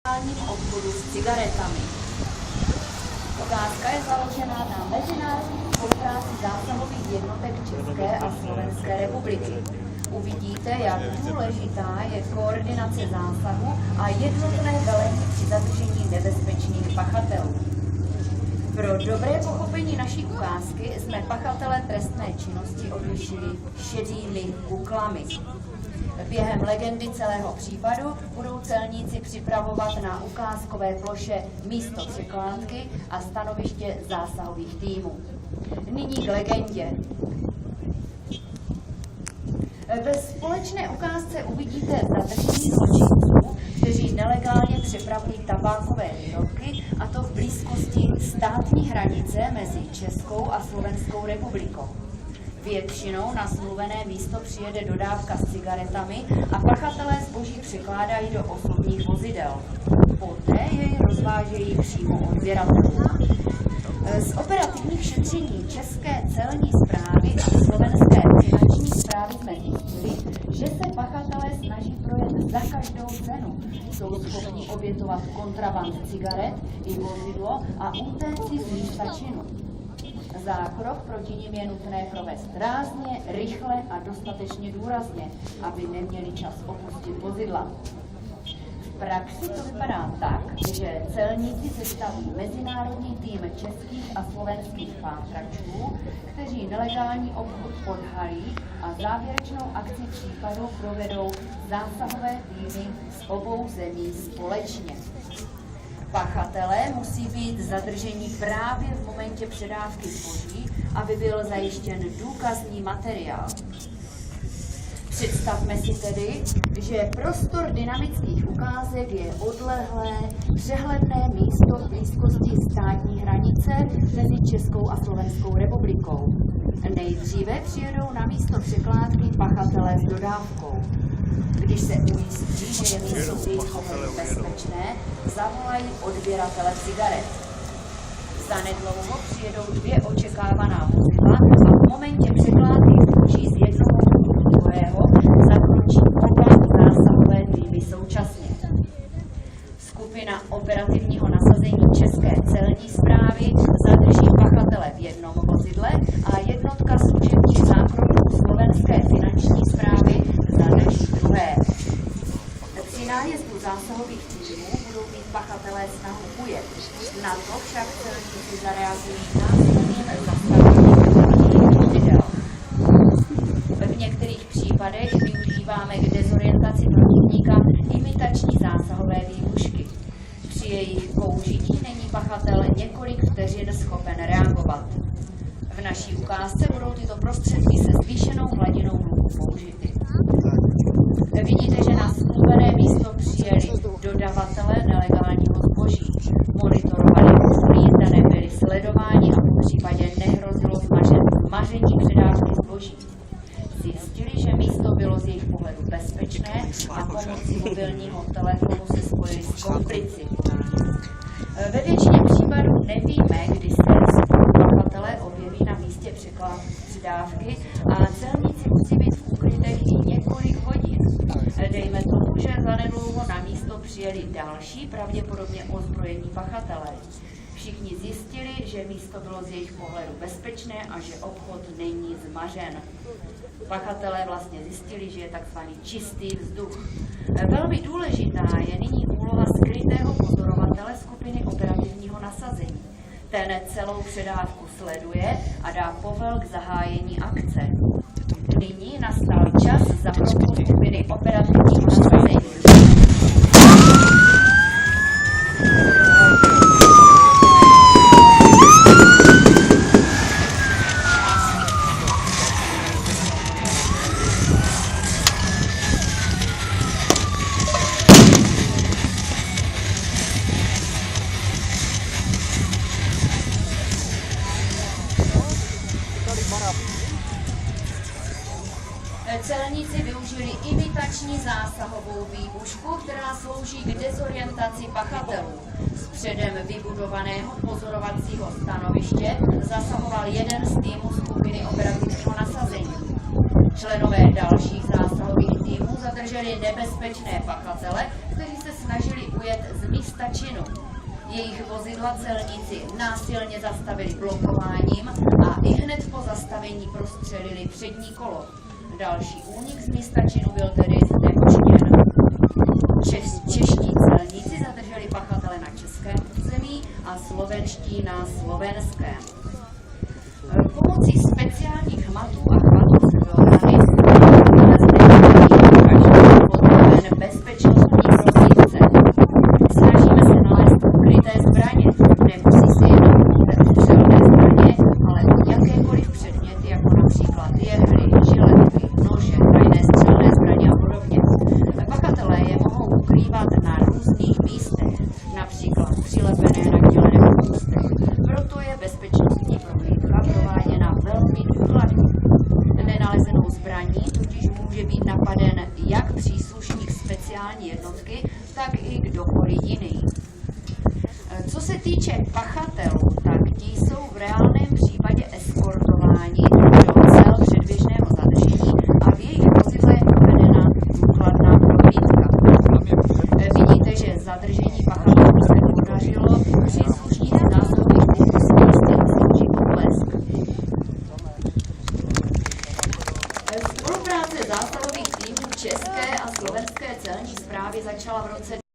nelegálním obchodu s cigaretami. Otázka je založena na mezinárodní spolupráci zásahových jednotek České a Slovenské republiky. Uvidíte, jak důležitá je koordinace zásahu a jednotné velení při zadržení nebezpečných pachatelů. Pro dobré pochopení naší ukázky jsme pachatele trestné činnosti odlišili šedými kuklami. Během legendy celého případu budou celníci připravovat na ukázkové ploše místo překládky a stanoviště zásahových týmů. Nyní k legendě. Ve společné ukázce uvidíte zadržení zločinců, kteří nelegálně přepravují tabákové výrobky, a to v blízkosti státní hranice mezi Českou a Slovenskou republikou. Většinou na smluvené místo přijede dodávka s cigaretami a pachatelé zboží překládají do osobních vozidel. Poté jej rozvážejí přímo odběratelům. Z operativních šetření České celní správy a Slovenské finanční správy jsme zjistili, že se pachatelé snaží projet za každou cenu. Jsou schopni obětovat kontraband cigaret i vozidlo a utéci z místa činu. Zákrok proti nim je nutné provést rázně, rychle a dostatečně důrazně, aby neměli čas opustit vozidla. V praxi to vypadá tak, že celníci sestaví mezinárodní tým českých a slovenských pátračů, kteří nelegální obchod odhalí a závěrečnou akci případu provedou zásahové týmy z obou zemí společně. Pachatelé musí být zadrženi právě v momentě předávky zboží, aby byl zajištěn důkazní materiál. Představme si tedy, že prostor dynamických ukázek je odlehlé, přehledné místo v blízkosti státní hranice mezi Českou a Slovenskou republikou. Nejdříve přijedou na místo překládky pachatelé s dodávkou. Když se ujistí, že je místo v jejich pohledu bezpečné, zavolají odběratele cigaret. Zanedlouho přijedou dvě očekávaná vozidla a v momentě překládky vůči z jednoho do druhého zakročí oba zásahové týmy současně. Skupina operativního nasazení České celní správy zadrží pachatele v jednom vozidle a jednotka služeb či zákroků Slovenské finanční správy zadrží druhé. Při nájezdu zásahových týmů budou mít pachatelé snahu ujet. Na to však celníci zareagují násilným zastavením vozidel. V některých případech využíváme k dezorientaci protivníka imitační zásahové výbušky. Při jejich použití není pachatel několik vteřin schopen reagovat. V naší ukázce budou tyto prostředky se zvýšenou hladinou hluku použity. Vidíte, že na smluvené místo přijeli dodavatelé nelegálního zboží. Monitorovali uhlí, nebyli sledováni a po případě nehrozilo zmaření předávky zboží. Zjistili, že místo bylo z jejich pohledu bezpečné a pomocí mobilního telefonu se spojili s komplici. Ve většině případů nevíme, kdy se pachatelé objeví na místě předávky a celníci musí být v ukrytech i několik hodin. Dejme tomu, že zanedlouho na místo přijeli další, pravděpodobně ozbrojení pachatelé. Všichni zjistili, že místo bylo z jejich pohledu bezpečné a že obchod není zmařen. Pachatelé vlastně zjistili, že je takzvaný čistý vzduch. Velmi důležitá je nyní úloha skrytého pozorovatele skupiny operativního nasazení. Ten celou předávku sleduje a dá povel k zahájení akce. Nyní nastal čas zakroku skupiny operativního nasazení. Celníci využili imitační zásahovou výbušku, která slouží k dezorientaci pachatelů. Z předem vybudovaného pozorovacího stanoviště zasahoval jeden z týmů skupiny operativního nasazení. Členové dalších zásahových týmů zadrželi nebezpečné pachatele, kteří se snažili ujet z místa činu. Jejich vozidla celníci násilně zastavili blokováním a ihned po zastavení prostřelili přední kolo. Další únik z místa činu byl tedy znemožněn. Čeští celníci zadrželi pachatele na českém území a slovenští na slovenském. Pomocí speciálních hmatů a chvatů se dohrany podroben bezpečnostní prohlídce. Snažíme se nalézt ukryté zbraně. Nemusí se jednat o střelné zbraně, ale o jakékoliv předměty, jako například jehly, žiletky, nože, tajné střelné zbraně a podobně. Pachatelé je mohou ukrývat na různých místech, například přilepené na těle nebo v ústech. Proto je bezpečnostní prohlídka prováděna velmi důkladně. Nenalezenou zbraní totiž může být napaden jak příslušník speciální jednotky, tak i kdokoliv jiný. Co se týče pachatelů, tak ti jsou v reálném případě eskortováni do cel předběžného zadržení a v jejich vozidle je provedena důkladná prohlídka. Vidíte, že zadržení pachatelů se podařilo, příslušníci zásahových týmů si potlesk. Spolupráce zásahových týmů České a Slovenské celní správy začala v roce